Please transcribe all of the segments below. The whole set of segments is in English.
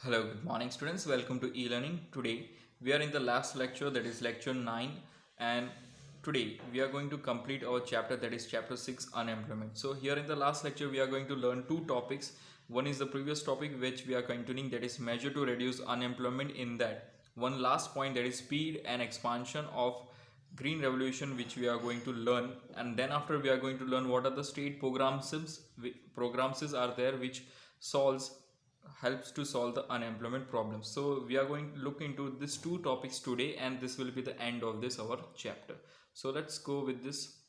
Hello, good morning students. Welcome to e-learning. Today we are in the last lecture, that is lecture 9, and today we are going to complete our chapter, that is chapter 6, unemployment. So here in the last lecture we are going to learn two topics. One is the previous topic which we are continuing, that is measure to reduce unemployment. In that one last point, that is speed and expansion of green revolution, which we are going to learn, and then after we are going to learn what are the state programs are there which solves helps to solve the unemployment problem. So we are going to look into these two topics today, and this will be the end of this our chapter. So let's go with this.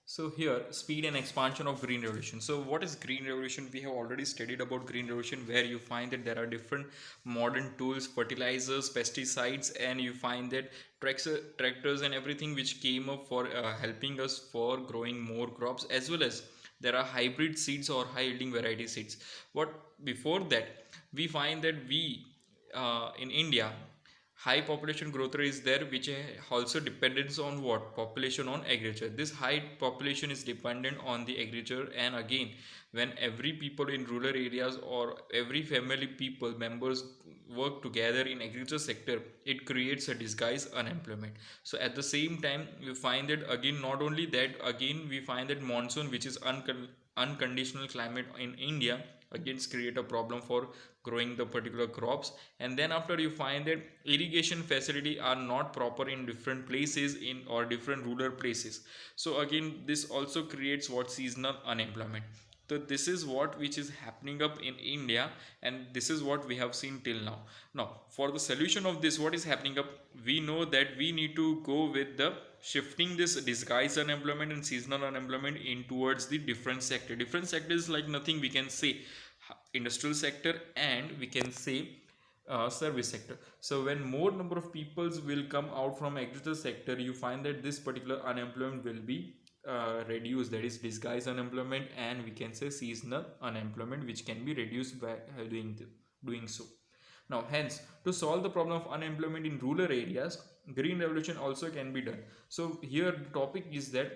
So here, speed and expansion of green revolution. So what is green revolution? We have already studied about green revolution, where you find that there are different modern tools, fertilizers, pesticides, and you find that tractors and everything which came up for helping us for growing more crops, as well as there are hybrid seeds or high yielding variety seeds. What before that, we find that we in India, high population growth rate is there, which also depends on what population on agriculture. This high population is dependent on the agriculture, and again, when every people in rural areas or every family people members work together in agriculture sector, it creates a disguise unemployment. So at the same time, we find that again, not only that, again we find that monsoon, which is unconditional climate in India, again create a problem for growing the particular crops. And then after, you find that irrigation facility are not proper in different places in or different rural places. So again, this also creates what seasonal unemployment. So this is what which is happening up in India, and this is what we have seen till now. Now for the solution of this, what is happening up, we know that we need to go with the shifting this disguised unemployment and seasonal unemployment in towards the different sectors, like nothing we can say industrial sector, and we can say service sector. So when more number of peoples will come out from agriculture sector, you find that this particular unemployment will be reduced, that is disguised unemployment, and we can say seasonal unemployment, which can be reduced by doing so. Now hence, to solve the problem of unemployment in rural areas, green revolution also can be done. So here the topic is that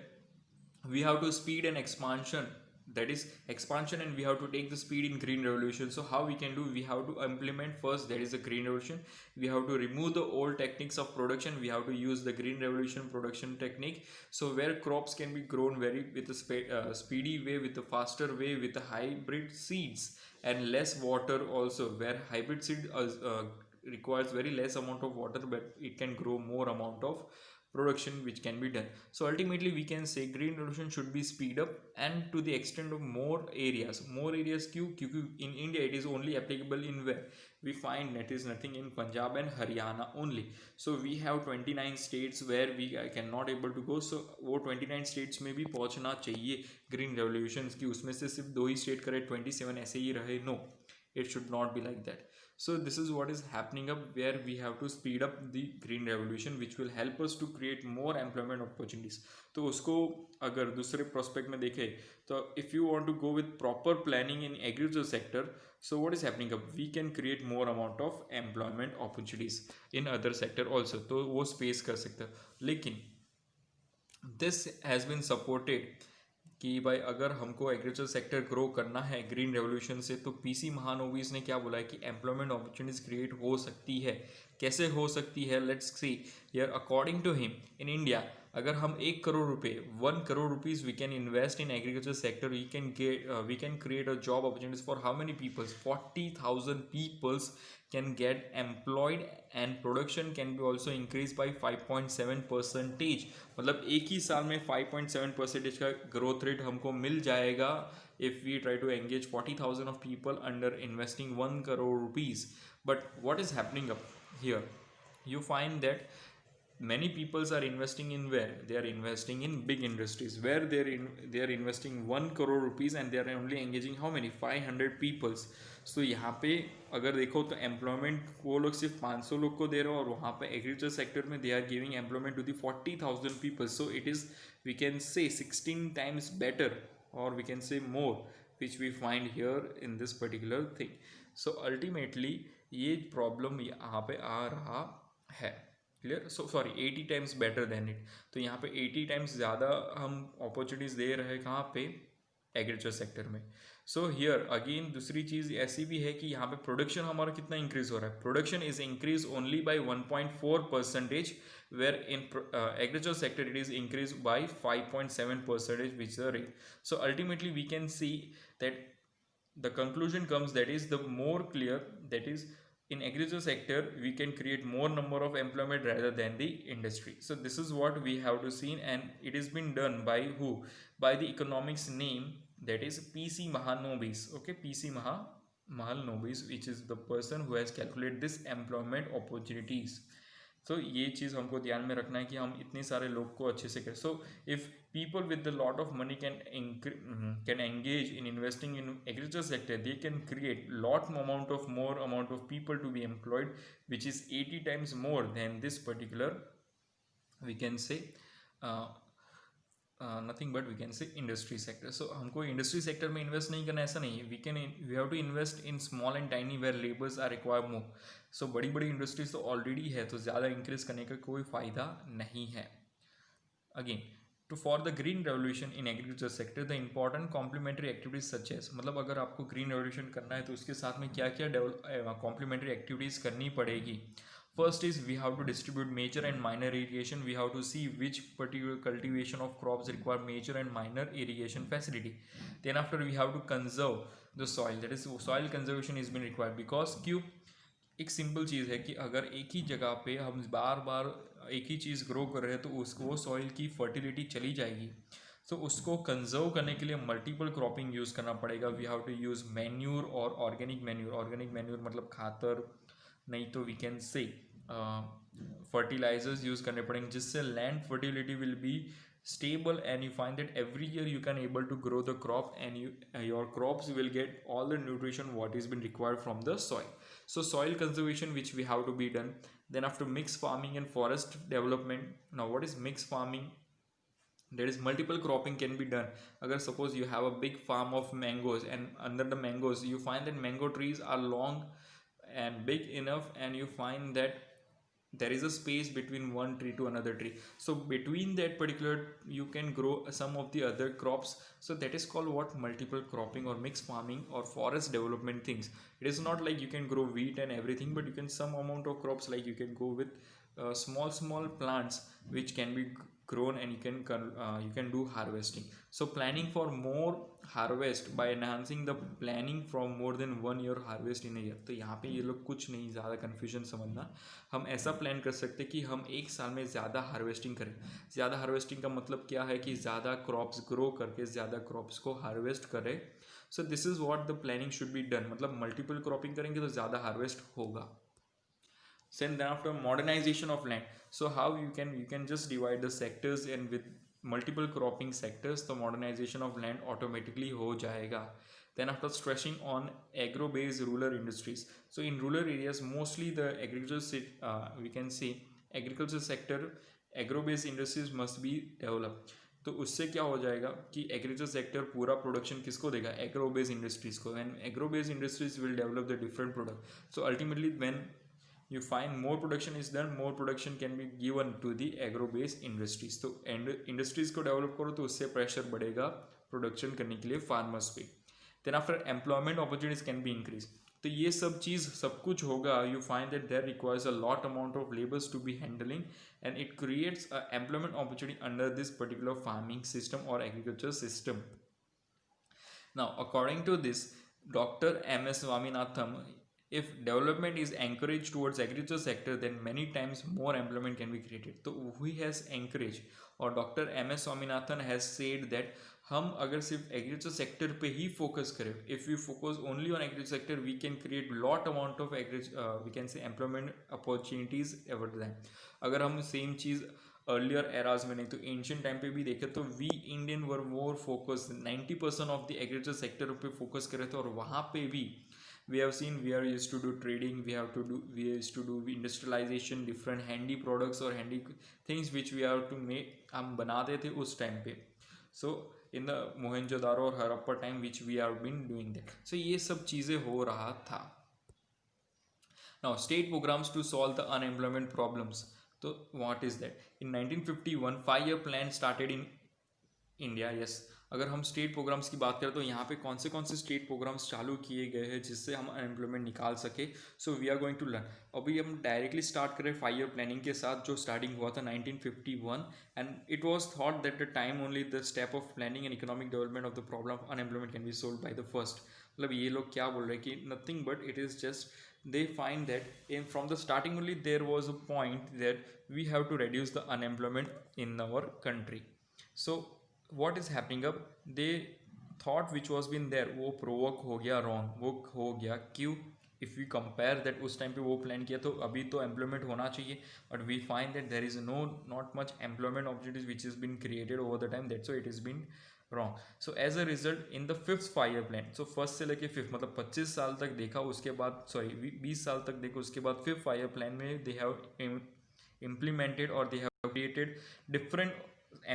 we have to speed and expansion, that is expansion, and we have to take the speed in green revolution. So how we can do, we have to implement first, that is the green revolution. We have to remove the old techniques of production, we have to use the green revolution production technique. So where crops can be grown very with a speedy way, with a faster way, with the hybrid seeds and less water also, where hybrid seed requires very less amount of water, but it can grow more amount of production which can be done. So ultimately we can say green revolution should be speed up, and to the extent of more areas in India, it is only applicable in where we find that is nothing in Punjab and Haryana only. So we have 29 states where we cannot able to go. So वो 29 states में भी पहुंचना चाहिए green revolution की, उसमें से सिर्फ 2 ही state करे 27 ऐसे ही रहे, no, it should not be like that. So this is what is happening up, where we have to speed up the green revolution, which will help us to create more employment opportunities. तो उसको अगर दूसरे prospect में देखें, तो if you want to go with proper planning in agriculture sector, so what is happening up, we can create more amount of employment opportunities in other sector also, तो वो space कर सकते हैं. लेकिन this has been supported कि भाई अगर हमको एग्रीकल्चर सेक्टर ग्रो करना है ग्रीन रेवोल्यूशन से, तो पीसी महानोविस ने क्या बोला है कि एम्प्लॉयमेंट अपॉर्चुनिटीज क्रिएट हो सकती है. कैसे हो सकती है, let's see here. According to him, in India अगर हम 1 करोड़ रुपए 1 crore rupees we can invest in agriculture sector, we can create a job opportunities for how many peoples, 40,000 peoples can get employed, and production can be also increased by 5.7%. मतलब एक ही साल में 5.7% का growth rate हमको मिल जाएगा if we try to engage 40,000 of people under investing 1 crore rupees. But what is happening up here, you find that many peoples are investing in where they are investing in big industries, where they are investing 1 crore rupees, and they are only engaging how many 500 peoples. So यहाँ पे अगर देखो तो employment वो लोग सिर्फ 500 लोग को दे रहे हो, और वहाँ पे एग्रीकल्चर सेक्टर में they are giving employment to the 40,000 people. So it is, we can say 16 times better, or we can say more, which we find here in this particular thing. So ultimately ये problem यहाँ पे आ रहा है. Clear. So sorry 80 times better than it. तो यहाँ पे 80 times ज़्यादा हम अपॉर्चुनिटीज़ दे रहे हैं कहाँ पे, एग्रीकल्चर सेक्टर में. सो हियर अगेन दूसरी चीज़ ऐसी भी है कि यहाँ पे प्रोडक्शन हमारा कितना इंक्रीज हो रहा है, production is increase only by 1.4%, where in agriculture sector it is increase by 5.7%, which the rate. So ultimately we can see that the conclusion comes, that is the more clear, that is in agriculture sector we can create more number of employment rather than the industry. So this is what we have to see, and it has been done by who? By the economics name, that is PC Mahalanobis. Okay, PC Mahalanobis, which is the person who has calculated this employment opportunities. So ये चीज़ हमको ध्यान में रखना है कि हम इतने सारे लोग को अच्छे से करें. So if people with a lot of money can engage in investing in agriculture sector, they can create lot more amount of people to be employed, which is 80 times more than this particular, we can say, nothing but we can say industry sector. So हमको industry sector में invest नहीं करना, ऐसा नहीं है. We have to invest in small and tiny where labours are require more. So बड़ी बड़ी industries तो ऑलरेडी है, तो ज़्यादा इंक्रीज करने का कोई फ़ायदा नहीं है. Again, to for the green revolution in agriculture sector the important complementary activities such as, मतलब अगर आपको ग्रीन रेवोल्यूशन करना है तो उसके साथ में क्या क्या कॉम्प्लीमेंट्री एक्टिविटीज़ करनी पड़ेगी. First is we have to distribute major and minor irrigation. We have to see which particular cultivation of crops require major and minor irrigation facility. Then after we have to conserve the soil. That is soil conservation is been required because क्यों, एक simple चीज़ है कि अगर एक ही जगह पे हम बार बार एक ही चीज़ ग्रो कर रहे हैं तो उसको सॉइल की फर्टिलिटी चली जाएगी. तो उसको कंजर्व करने के लिए मल्टीपल क्रॉपिंग यूज़ करना पड़ेगा. We have to use manure और ऑर्गेनिक मैन्यूर. ऑर्गेनिक मैन्यूर मतलब खातर, नहीं तो we can say fertilizers use करने पड़ेंगे, जिससे land fertility will be stable, and you find that every year you can able to grow the crop, and your crops will get all the nutrition what is been required from the soil. So soil conservation which we have to be done. Then after mixed farming and forest development. Now what is mixed farming? There is multiple cropping can be done. Agar suppose you have a big farm of mangoes, and under the mangoes you find that mango trees are long and big enough, and you find that there is a space between one tree to another tree. So between that particular you can grow some of the other crops. So that is called what? Multiple cropping or mixed farming or forest development things. It is not like you can grow wheat and everything, but you can some amount of crops, like you can go with small plants which can be grown, and you can do harvesting. So planning for more harvest by enhancing the planning from more than 1 year harvest in a year. तो यहाँ पे ये लोग कुछ नहीं ज़्यादा confusion समझना. हम ऐसा प्लान कर सकते कि हम एक साल में ज़्यादा हार्वेस्टिंग करें. ज़्यादा हार्वेस्टिंग का मतलब क्या है कि ज़्यादा क्रॉप्स ग्रो करके ज़्यादा क्रॉप्स को हार्वेस्ट करें. सो this is what the planning should be done. मतलब मल्टीपल क्रॉपिंग करेंगे तो ज़्यादा हार्वेस्ट होगा. Then after modernization of land. So how you can just divide the sectors, and with multiple cropping sectors the modernization of land automatically हो जाएगा. Then after stressing on agro based rural industries. So in rural areas mostly the we can say agriculture sector agro based industries must be developed. तो उससे क्या हो जाएगा कि agriculture sector पूरा production किसको देगा? एग्रो बेस्ड इंडस्ट्रीज को. And agro based industries will develop the different product. So ultimately when you find more production is done, more production can be given to the agro based industries. तो industries को develop करो तो उससे pressure बढ़ेगा production करने के लिए farmers पे. Then after employment opportunities can be increase. तो ये सब चीज़ सब कुछ होगा. You find that there requires a lot amount of labours to be handling, and it creates a employment opportunity under this particular farming system और agriculture system. Now, according to this, Dr. M.S. Swaminathan, if development is encouraged towards agriculture sector, then many times more employment can be created. So who has encouraged, or Dr. M.S. Swaminathan has said that हम अगर सिर्फ agriculture sector पे ही focus करें, if you focus only on agriculture sector, we can create lot amount of we can say employment opportunities ever than. अगर हम same चीज़ earlier eras में, नहीं तो एंशियंट टाइम पे भी देखें, तो we Indian were more focus 90% of the agriculture sector पे फोकस करे थे. और वहाँ पे भी we have seen we are used to do trading, we used to do industrialization, different handy products or handy things which we have to make, हम बनाते थे उस टाइम पे. So in the मोहनजोदारो और Harappa time which we have been doing that. So ये सब चीज़ें हो रहा था. Now state programs to solve the unemployment problems. So what is that? In 1951 5-year plan started in India. Yes, अगर हम स्टेट प्रोग्राम्स की बात करें तो यहाँ पे कौन से स्टेट प्रोग्राम्स चालू किए गए हैं जिससे हम अनएम्प्लॉयमेंट निकाल सके. So we are going to learn. अभी हम डायरेक्टली स्टार्ट करें 5 ईयर प्लानिंग के साथ जो स्टार्टिंग हुआ था 1951. And it was thought that the time only the step of planning and economic development of the problem of unemployment can be solve by the first. मतलब ये लोग क्या बोल रहे हैं कि nothing but it is just they find that in from the starting only there was a point that we have to reduce the unemployment in our country. So what is happening up, they thought which was been there वो provoke हो गया wrong. वो हो गया क्यों? If we compare that उस time पे वो प्लान किया तो अभी तो एम्प्लॉयमेंट होना चाहिए, but we find that there is not much employment opportunities which has been created over the time, that's why it has been wrong. So as a result in the 5th 5 year plan, so first से लेके 5th मतलब 25 साल तक देखा, उसके बाद sorry 20 साल तक देखा, उसके बाद 5th 5 year plan में they have implemented or they have created different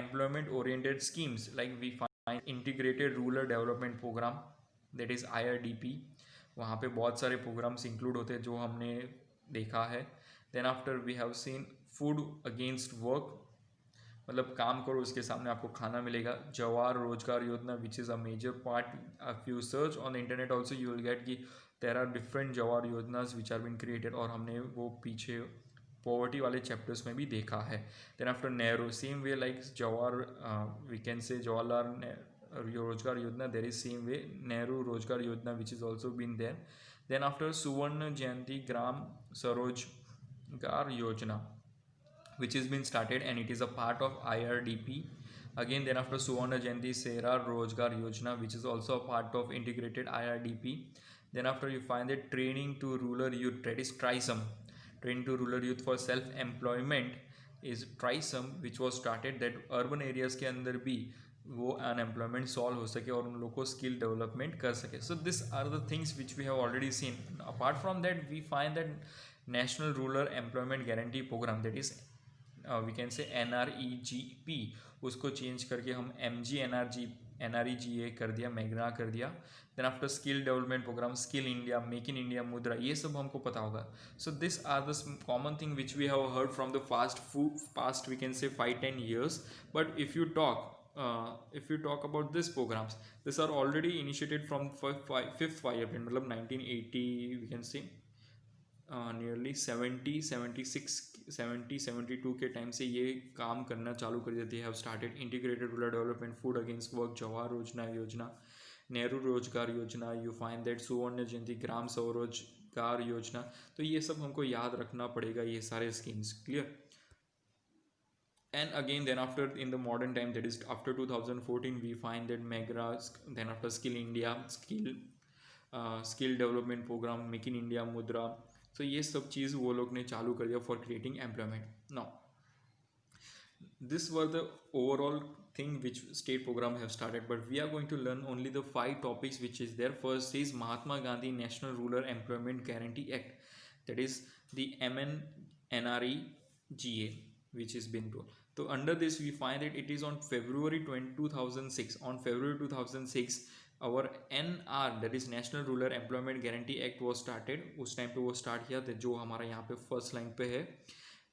employment oriented schemes. Like we find integrated rural development program, that is IRDP. वहाँ पे बहुत सारे प्रोग्राम्स इंक्लूड होते हैं जो हमने देखा है. Then after we have seen food against work, मतलब काम करो उसके सामने आपको खाना मिलेगा. जवाहर रोजगार योजना which is a major part. If you search on the internet also you will get कि देर आर डिफरेंट जवाहर योजनाज विच आर बीन क्रिएटेड, और हमने वो पीछे पॉवर्टी वाले चैप्टर्स में भी देखा है. Then after Nehru, same way like Jawahar we can say Jawaharlal रोजगार योजना, there is same way Nehru रोजगार योजना which is also been there. Then after सुवर्ण जयंती ग्राम स्वरोजगार योजना which has been started and it is a part of IRDP. Again then after Suvarna Jayanti Sera Rozgar Yojana which is also a part of integrated IRDP. Then after you find that training to rural youth, that is TRISEM, training to rural youth for self employment is TRISEM, which was started that urban areas के अंदर भी वो unemployment solve हो सके और उन लोगों को स्किल डेवलपमेंट कर सके. So this are the things which we have already seen. Apart from that we find that national rural employment guarantee programme, that is we can say NREGP, उसको change करके हम NREGA कर दिया, मैग्ना कर दिया. Then after skill development programme, skill India, make in India, Mudra, ये सब हमको पता होगा. So this are the common thing which we have heard from the past we can say 5-10 years. But if you talk about this programs, these are already initiated from 5th 5 year plan, मतलब 1980 we can say nearly 70-72 के time से ये काम करना चालू कर देती है. Have started integrated rural development, food against work, Jawahar योजना, नेहरू रोजगार योजना, यू फाइंड दैट सुवर्ण जयंती ग्राम स्वरोजगार योजना. तो ये सब हमको याद रखना पड़ेगा, ये सारे schemes. Clear? And again then after in the modern time, that is after 2014, we find that MEGRA, then after skill india, skill development program, make in india, मुद्रा. So ये सब चीज़ वो लोग ने चालू कर दिया for creating employment. Now this were the overall thing which state program have started, but we are going to learn only the 5 topics which is there. First is Mahatma Gandhi National Rural Employment Guarantee Act, that is the MNREGA, which has been told. So under this we find that it is on February 2006. On February 2006 our NR, that is National Rural Employment Guarantee Act was started. उस time पे वो start किया था, जो हमारा यहाँ पे first line पे है.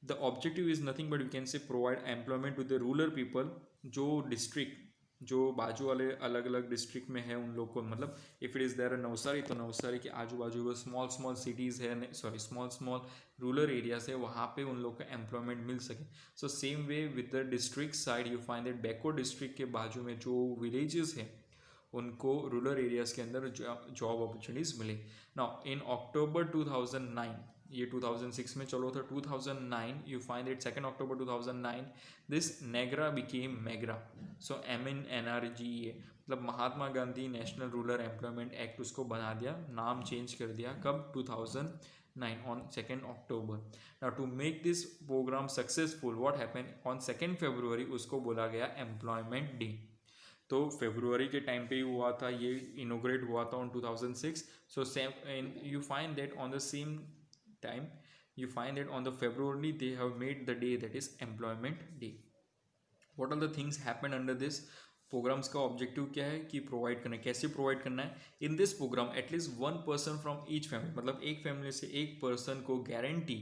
The objective is nothing but we can say provide employment to the rural people, जो डिस्ट्रिक्ट जो बाजू वाले अलग अलग डिस्ट्रिक्ट में है उन लोग को, मतलब if it is there Navsari, तो नवसारी के आजू बाजू वो स्मॉल सिटीज़ है, सॉरी स्मॉल रूरल एरियाज है, वहाँ पे उन लोग का एम्प्लॉयमेंट मिल सके. So same way with the district side you find that backward district के बाजू में जो विलेजेस हैं उनको रूरल एरियाज़ के अंदर जॉब अपॉर्चुनिटीज़ मिले. नाउ इन अक्टूबर 2009, ये 2006 में चलो था, 2009 you find it 2 October 2009 this नेगरा became मेग्रा. So MNREGA, मतलब Mahatma Gandhi national rural employment act उसको बना दिया, नाम चेंज कर दिया. कब? 2009 on 2 October. Now to make this programme successful what happen on 2 February उसको बोला गया एम्प्लॉयमेंट डे. तो फेब्रुवरी के टाइम पे ही हुआ था, ये इनोग्रेट हुआ था on 2006. So same you find that on the same time you find that on the February they have made the day, that is employment day. What are the things happened under this programmes का objective क्या है कि provide करना है. कैसे provide करना है? In this programme at least 1 person from each family, मतलब एक फैमिली से एक पर्सन को गारंटी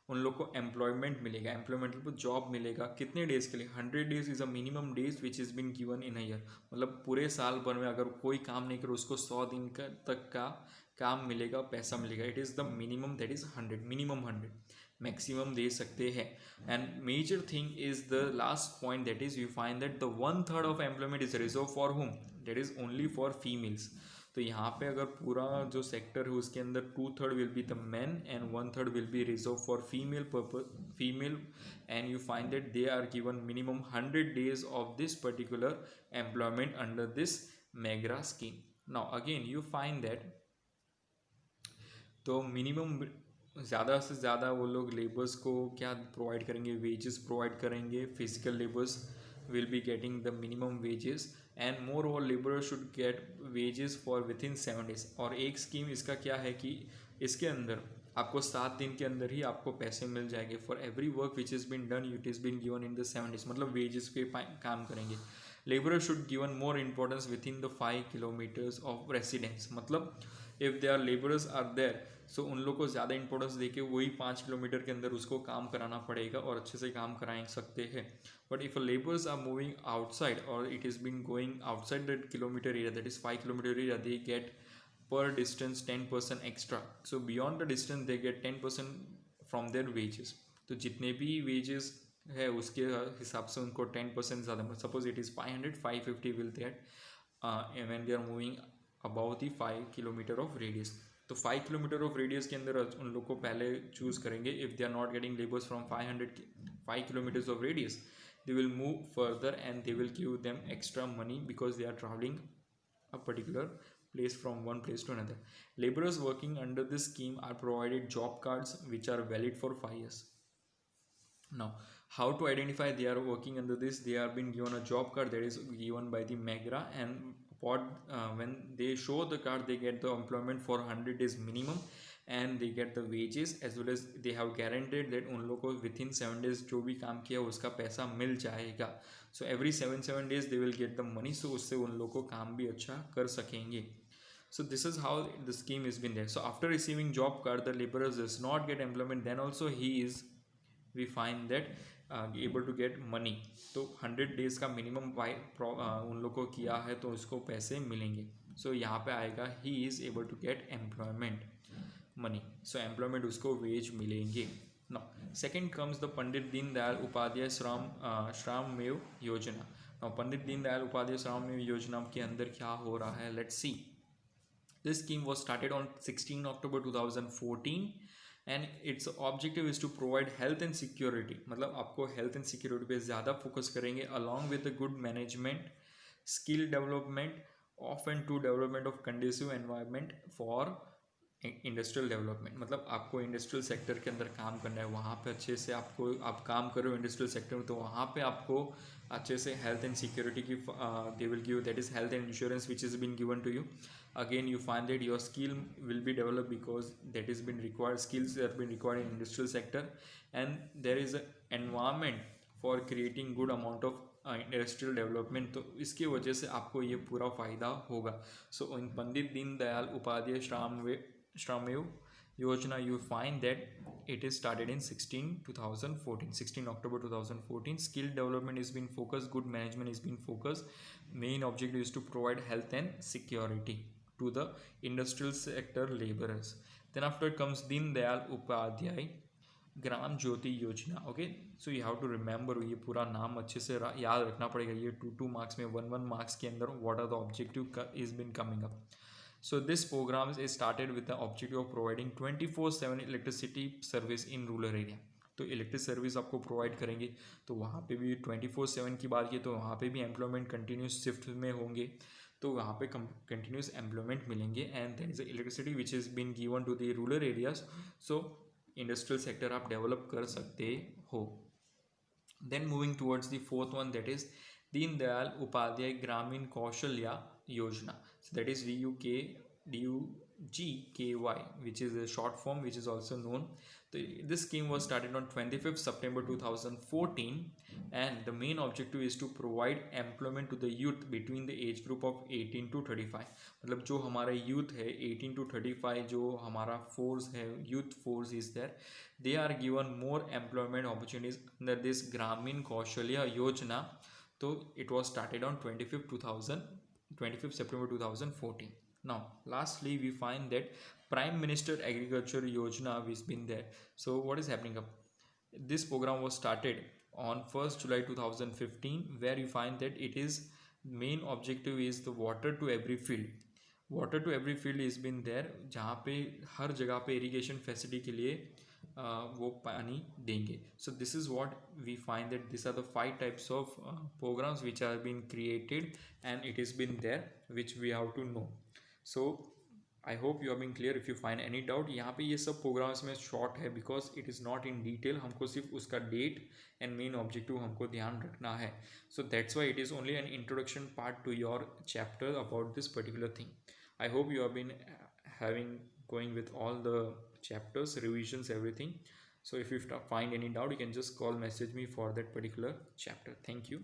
उन लोग को एम्प्लॉयमेंट मिलेगा, एम्प्लॉयमेंट मतलब जॉब मिलेगा कितने डेज के लिए, 100 days is a minimum days which is been given in a year, मतलब पूरे साल भर में अगर कोई काम नहीं करे उसको 100 दिन का तक का काम मिलेगा, पैसा मिलेगा। It is the minimum, that is 100, minimum 100, maximum दे सकते हैं। And major thing is the last point, that is you find that the 1/3 of employment is reserve for home, that is only for females. तो यहाँ पे अगर पूरा जो sector है उसके अंदर 2/3 will be the man and 1/3 will be reserve for female purpose, female. And you find that they are given minimum 100 days of this particular employment under this मेग्रा scheme. Now again you find that तो minimum ज़्यादा से ज़्यादा वो लोग labours को क्या provide करेंगे, वेजेस प्रोवाइड करेंगे, physical labours will be getting the minimum wages and more over labour should get wages for with in 7 days। और एक स्कीम इसका क्या है कि इसके अंदर आपको 7 दिन के अंदर ही आपको पैसे मिल जाएंगे for every work which is been done, it is been given in the 7 days, मतलब वेजेस पे काम करेंगे। Labour should given more importance with in the 5 kilometers of residence, मतलब if they are labourers are there so उन लोग को ज़्यादा importance देके वही 5 किलोमीटर के अंदर उसको काम कराना पड़ेगा और अच्छे से काम करा सकते हैं। But if labours are moving outside और it is been going outside that kilometre area, that is 5 kilometer area, they get per distance 10% extra. So beyond the distance they get 10% from there wages. तो जितने भी wages है उसके हिसाब से उनको 10% ज़्यादा, suppose it is 500, 550 will that when they are moving about the 5 kilometer of radius. तो 5 kilometer ऑफ रेडियस के अंदर उन लोग को पहले चूज करेंगे। If they are not getting labours from 5 kilometers of radius, they will move further and they will give them extra money because they are traveling a particular place from one place to another. Laborers working under this scheme are provided job cards which are valid for 5 years. Now how to identify they are working under this, they are being given a job card that is given by the megra, and what when they show the card they get the employment for 100 days minimum and they get the wages as well as they have guaranteed that उन लोग को within 7 days जो भी काम किया उसका पैसा मिल जाएगा। So every 7 days they will get the money, so उससे उन लोग को काम भी अच्छा कर सकेंगे। So this is how the scheme has been there. So after receiving job card, the laborer does not get employment, then also he is, we find that able to get money। तो 100 days का minimum उन लोग को किया है तो उसको पैसे मिलेंगे। सो यहाँ पे आएगा he is able to get employment money, so employment उसको वेज मिलेंगे। No second comes the Pandit Deendayal Upadhyay श्रममेव योजना। नो पंडित दीनदयाल उपाध्याय श्रममेव योजना के अंदर क्या हो रहा है, let's see. This scheme was started on 16 October 2014 and its objective is to provide health and security, मतलब आपको health and security पे ज़्यादा फोकस करेंगे along with the good management, skill development of and to development of conducive environment for industrial development. मतलब आपको industrial sector के अंदर काम करना है, वहाँ पे अच्छे से आपको आप काम कर रहे हो इंडस्ट्रियल सेक्टर में, तो वहाँ पे आपको अच्छे से हेल्थ एंड सिक्योरिटी की they will give, that is health and insurance which is been given to you. Again you find that your skill will be develop because that is been required, skills are been required in industrial sector and there is environment for creating good amount of industrial development. तो इसकी वजह से आपको ये पूरा फ़ायदा होगा। सो इन पंडित दीनदयाल उपाध्याय श्रममेव योजना, you find that it is started in 16 October 2014. Skill development is being focused, good management is being focused. Main objective is to provide health and security to the industrial sector laborers. Then after comes Deen Dayal Upadhyay ग्राम ज्योति योजना। Okay, so you have to remember, ये पूरा नाम अच्छे से याद रखना पड़ेगा। ये 2 मार्क्स में 1 मार्क्स के अंदर what are the objective is been coming up. So this program is started with the objective of providing 24/7 electricity service in rural area। तो इलेक्ट्रिक सर्विस आपको प्रोवाइड करेंगे, तो वहाँ पे भी 24/7 की बात की तो वहाँ पे भी एम्प्लॉयमेंट कंटिन्यूस शिफ्ट में होंगे, तो वहाँ पे कंटिन्यूस एम्प्लॉयमेंट मिलेंगे and there is electricity which is been given to the rural areas. So industrial sector आप डेवलप कर सकते हो। Then moving towards the fourth one, that is Deendayal Upadhyay ग्रामीण कौशल्या योजना। So that is DUK GKY, which is a short form, which is also known. This scheme was started on 25th September 2014, and the main objective is to provide employment to the youth between the age group of 18 to 35. मतलब जो हमारा youth है 18 to 35, जो हमारा force है, youth force is there, they are given more employment opportunities under this Gramin Kaushalya Yojana. So it was started on 25th September 2014. Now lastly we find that Prime Minister Agriculture Yojana has been there. So what is happening up? This program was started on 1st July 2015, where you find that it is main objective is the water to every field. Water to every field is been there, जहाँ पे हर जगह पे irrigation facility के लिए वो पानी देंगे. So this is what we find that this are the 5 types of programmes which are been created and it is been there which we have to know. So I hope you are been clear. If you find any doubt, यहाँ पे ये सब programmes में short है because it is not in detail. हमको सिर्फ उसका date and main objective हमको ध्यान रखना है. So that's why it is only an introduction part two your chapter about this particular thing. I hope you have been having going with all the chapters, revisions, everything. So if you find any doubt, you can just call, message me for that particular chapter. Thank you.